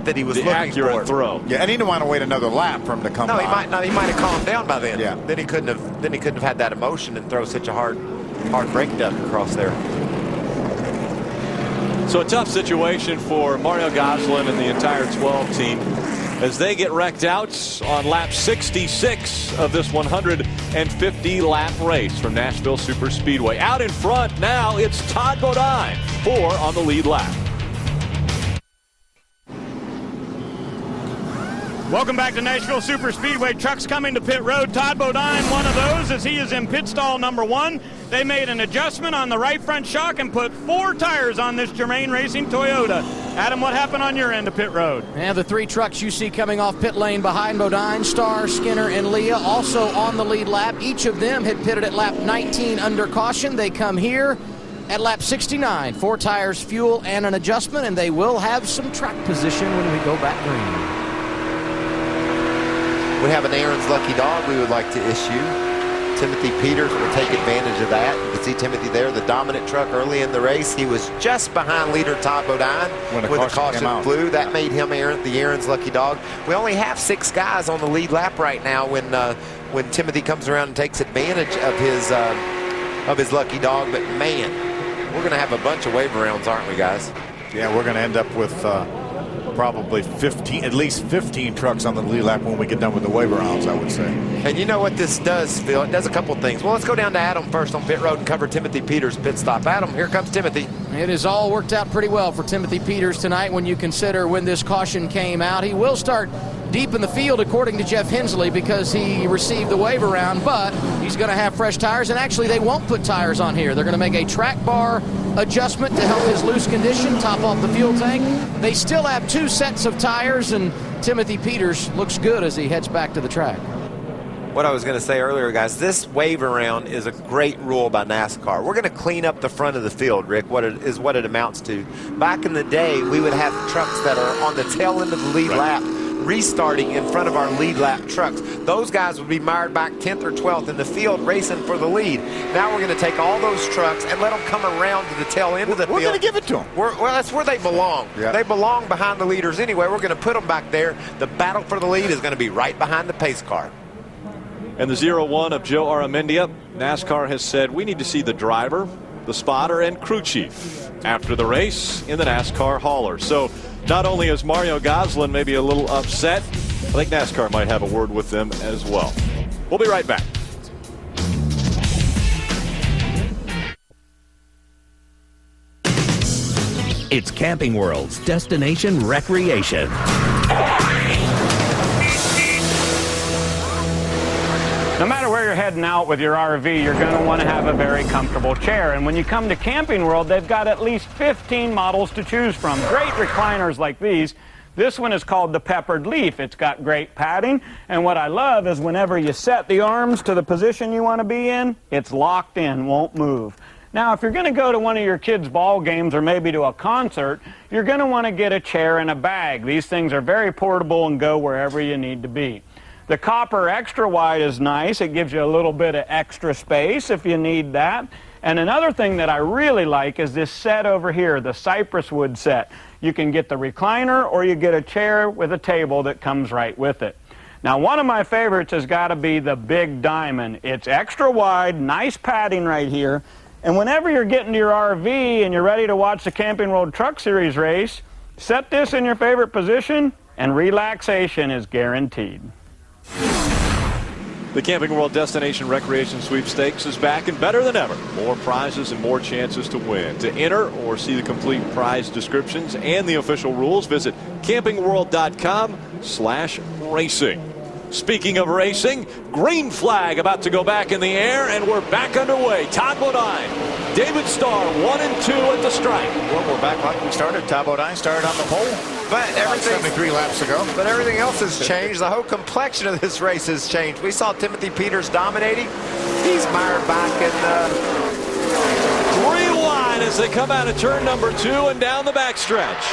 that he was looking accurate for. throw. Yeah, and he didn't want to wait another lap for him to come. No, he might not. He might have calmed down by then. Yeah. Then he couldn't have had that emotion and throw such a hard brake duck across there. So a tough situation for Mario Gosselin and the entire 12 team as they get wrecked out on lap 66 of this 150 lap race from Nashville Superspeedway. Out in front now, it's Todd Bodine, 4 on the lead lap. Welcome back to Nashville Superspeedway. Trucks coming to pit road. Todd Bodine, one of those, as he is in pit stall number 1. They made an adjustment on the right front shock and put 4 tires on this Germain Racing Toyota. Adam, what happened on your end of pit road? And the 3 trucks you see coming off pit lane behind Bodine, Starr, Skinner, and Leah, also on the lead lap. Each of them had pitted at lap 19 under caution. They come here at lap 69. 4 tires, fuel, and an adjustment, and they will have some track position when we go back green. We have an Aaron's Lucky Dog we would like to issue. Timothy Peters will take advantage of that. You can see Timothy there, the dominant truck early in the race. He was just behind leader Todd Bodine when the caution flew. That made him the Aaron's Lucky Dog. We only have 6 guys on the lead lap right now when Timothy comes around and takes advantage of his Lucky Dog. But man, we're going to have a bunch of wave rounds, aren't we, guys? Yeah, we're going to end up with probably at least 15 trucks on the lead lap when we get done with the waiver rounds, I would say. And you know what this does, Phil? It does a couple things. Well, let's go down to Adam first on pit road and cover Timothy Peters' pit stop. Adam, here comes Timothy. It has all worked out pretty well for Timothy Peters tonight when you consider when this caution came out. He will start deep in the field, according to Jeff Hensley, because he received the waiver round, but he's going to have fresh tires, and actually they won't put tires on here. They're going to make a track bar adjustment to help his loose condition, top off the fuel tank. They still have 2 sets of tires, and Timothy Peters looks good as he heads back to the track. What I was going to say earlier, guys, this waiver round is a great rule by NASCAR. We're going to clean up the front of the field, Rick, what it amounts to. Back in the day, we would have trucks that are on the tail end of the lead lap restarting in front of our lead lap trucks. Those guys would be mired back 10th or 12th in the field racing for the lead. Now we're going to take all those trucks and let them come around to the tail end of the field. We're going to give it to them. Well, that's where they belong. Yeah. They belong behind the leaders anyway. We're going to put them back there. The battle for the lead is going to be right behind the pace car. And the 0-1 of Joe Aramendia, NASCAR has said we need to see the driver, the spotter, and crew chief after the race in the NASCAR hauler. So not only is Mario Gosselin maybe a little upset, I think NASCAR might have a word with them as well. We'll be right back. It's Camping World's destination recreation. No matter where you're heading out with your RV, you're going to want to have a very comfortable chair. And when you come to Camping World, they've got at least 15 models to choose from. Great recliners like these. This one is called the Peppered Leaf. It's got great padding. And what I love is whenever you set the arms to the position you want to be in, it's locked in, won't move. Now, if you're going to go to one of your kids' ball games or maybe to a concert, you're going to want to get a chair and a bag. These things are very portable and go wherever you need to be. The copper extra wide is nice. It gives you a little bit of extra space if you need that. And another thing that I really like is this set over here, the cypress wood set. You can get the recliner or you get a chair with a table that comes right with it. Now, one of my favorites has got to be the Big Diamond. It's extra wide, nice padding right here. And whenever you're getting to your RV and you're ready to watch the Camping World Truck Series race, set this in your favorite position and relaxation is guaranteed. The Camping World Destination Recreation Sweepstakes is back and better than ever. More prizes and more chances to win. To enter or see the complete prize descriptions and the official rules, visit campingworld.com/racing. Speaking of racing, green flag about to go back in the air, and we're back underway. Todd Bodine, David Starr, 1 and 2 at the stripe. Well, we're back like we started. Todd Bodine started on the pole. But everything 73 laps ago. But everything else has changed. The whole complexion of this race has changed. We saw Timothy Peters dominating. He's mired back in 3 wide as they come out of turn number 2 and down the backstretch.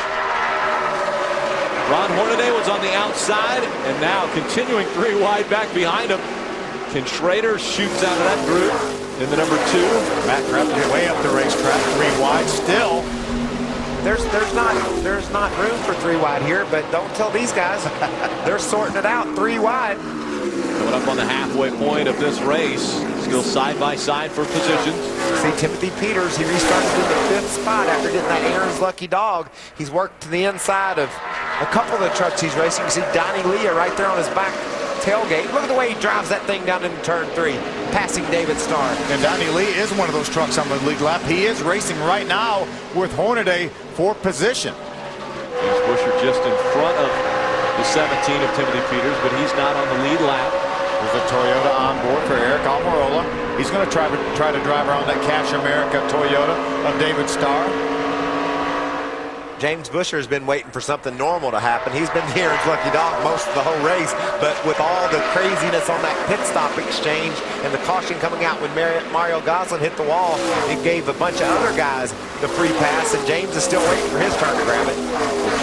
Ron Hornaday was on the outside, and now continuing 3 wide back behind him. Ken Schrader shoots out of that group in the number 2. Matt Crafton way up the racetrack, 3 wide still. there's not room for 3 wide here, but don't tell these guys. They're sorting it out 3 wide. Coming up on the halfway point of this race, still side by side for positions. See Timothy Peters, he restarted in the 5th spot after getting that Aaron's lucky dog. He's worked to the inside of a couple of the trucks he's racing. You see Donnie Leah right there on his back tailgate. Look at the way he drives that thing down into turn 3, passing David Starr. And Donnie Lee is one of those trucks on the lead lap. He is racing right now with Hornaday for position. Here's Busher just in front of the 17 of Timothy Peters, but he's not on the lead lap. There's a Toyota on board for Eric Almirola. He's going to try to drive around that Cash America Toyota of David Starr. James Busher has been waiting for something normal to happen. He's been here as lucky dog most of the whole race, but with all the craziness on that pit stop exchange and the caution coming out when Mario Goslin hit the wall, it gave a bunch of other guys the free pass, and James is still waiting for his turn to grab it.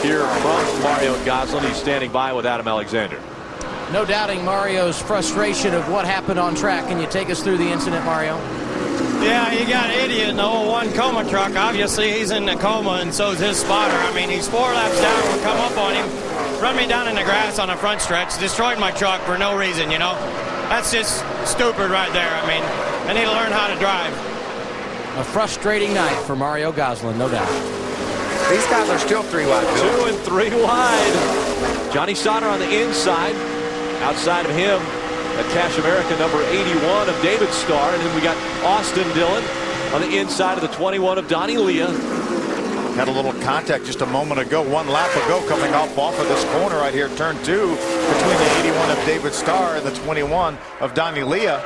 Here from Mario Goslin, he's standing by with Adam Alexander. No doubting Mario's frustration of what happened on track. Can you take us through the incident, Mario? Yeah, you got an idiot in the 01 coma truck. Obviously, he's in the coma, and so's his spotter. I mean, he's 4 laps down. We come up on him, run me down in the grass on the front stretch, destroyed my truck for no reason, you know? That's just stupid right there. I mean, I need to learn how to drive. A frustrating night for Mario Goslin, no doubt. These guys are still 3 wide. 2 and 3 wide. Johnny Sauter on the inside. Outside of him, at Cash America, number 81 of David Starr. And then we got Austin Dillon on the inside of the 21 of Donnie Leah. Had a little contact just a moment ago, 1 lap ago, coming off of this corner right here, turn 2, between the 81 of David Starr and the 21 of Donnie Leah.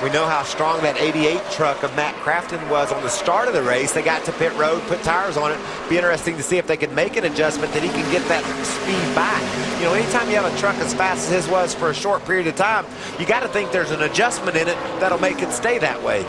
We know how strong that 88 truck of Matt Crafton was on the start of the race. They got to pit road, put tires on it. Be interesting to see if they could make an adjustment that he can get that speed back. You know, anytime you have a truck as fast as his was for a short period of time, you got to think there's an adjustment in it that'll make it stay that way.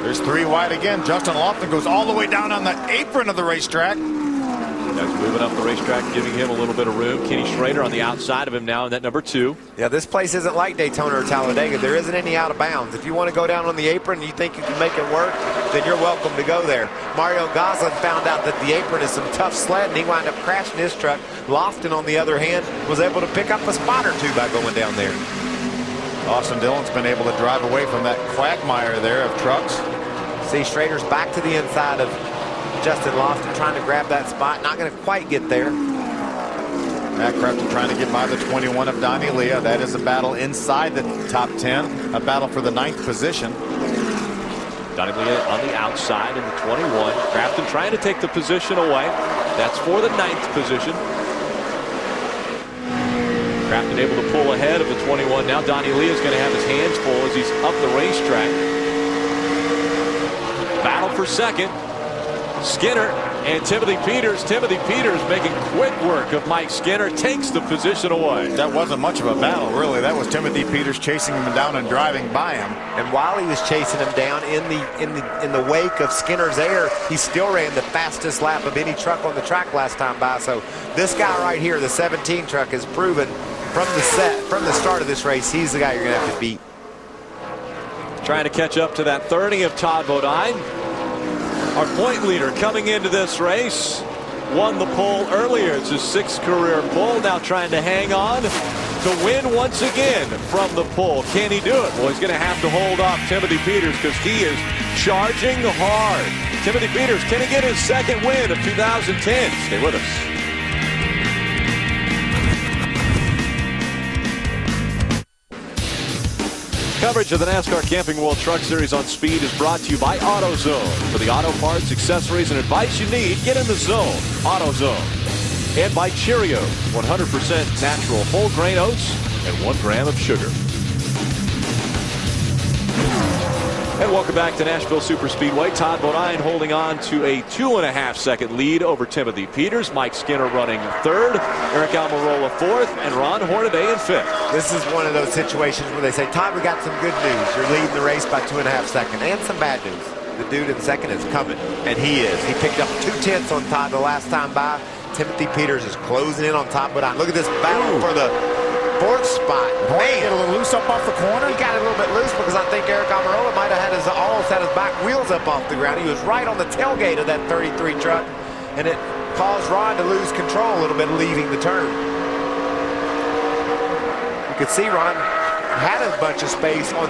There's 3 wide again. Justin Lofton goes all the way down on the apron of the racetrack. That's moving up the racetrack, giving him a little bit of room. Kenny Schrader on the outside of him now in that number 2. Yeah, this place isn't like Daytona or Talladega. There isn't any out of bounds. If you want to go down on the apron and you think you can make it work, then you're welcome to go there. Mario Goslin found out that the apron is some tough sled, and he wound up crashing his truck. Lofton, on the other hand, was able to pick up a spot or 2 by going down there. Austin Dillon's been able to drive away from that quagmire there of trucks. See, Schrader's back to the inside of Justin Lofton, trying to grab that spot. Not going to quite get there. Matt Crafton trying to get by the 21 of Donnie Leah. That is a battle inside the top 10. A battle for the 9th position. Donnie Leah on the outside in the 21. Crafton trying to take the position away. That's for the 9th position. Crafton able to pull ahead of the 21. Now Donnie Leah is going to have his hands full as he's up the racetrack. Battle for second. Skinner and Timothy Peters. Timothy Peters making quick work of Mike Skinner, takes the position away. That wasn't much of a battle, really. That was Timothy Peters chasing him down and driving by him. And while he was chasing him down in the wake of Skinner's air, he still ran the fastest lap of any truck on the track last time by. So this guy right here, the 17 truck, has proven from the start of this race, he's the guy you're going to have to beat. Trying to catch up to that 30 of Todd Bodine. Our point leader coming into this race, won the pole earlier. It's his 6th career pole. Now trying to hang on to win once again from the pole. Can he do it? Well, he's going to have to hold off Timothy Peters because he is charging hard. Timothy Peters, can he get his 2nd win of 2010? Stay with us. Coverage of the NASCAR Camping World Truck Series on Speed is brought to you by AutoZone. For the auto parts, accessories, and advice you need, get in the zone. AutoZone. And by Cheerios, 100% natural whole grain oats and 1 gram of sugar. And welcome back to Nashville Superspeedway. Todd Bodine holding on to a 2.5-second lead over Timothy Peters. Mike Skinner running 3rd. Eric Almirola 4th. And Ron Hornaday in 5th. This is one of those situations where they say, Todd, we got some good news. You're leading the race by 2.5 seconds. And some bad news. The dude in 2nd is coming. And he is. He picked up 2/10 on Todd the last time by. Timothy Peters is closing in on Todd Bodine. Look at this battle for the 4th spot. Man, get a little loose up off the corner. He got it a little bit loose because I think Eric Almirola might have almost had his back wheels up off the ground. He was right on the tailgate of that 33 truck, and it caused Ron to lose control a little bit, leaving the turn. You could see Ron had a bunch of space on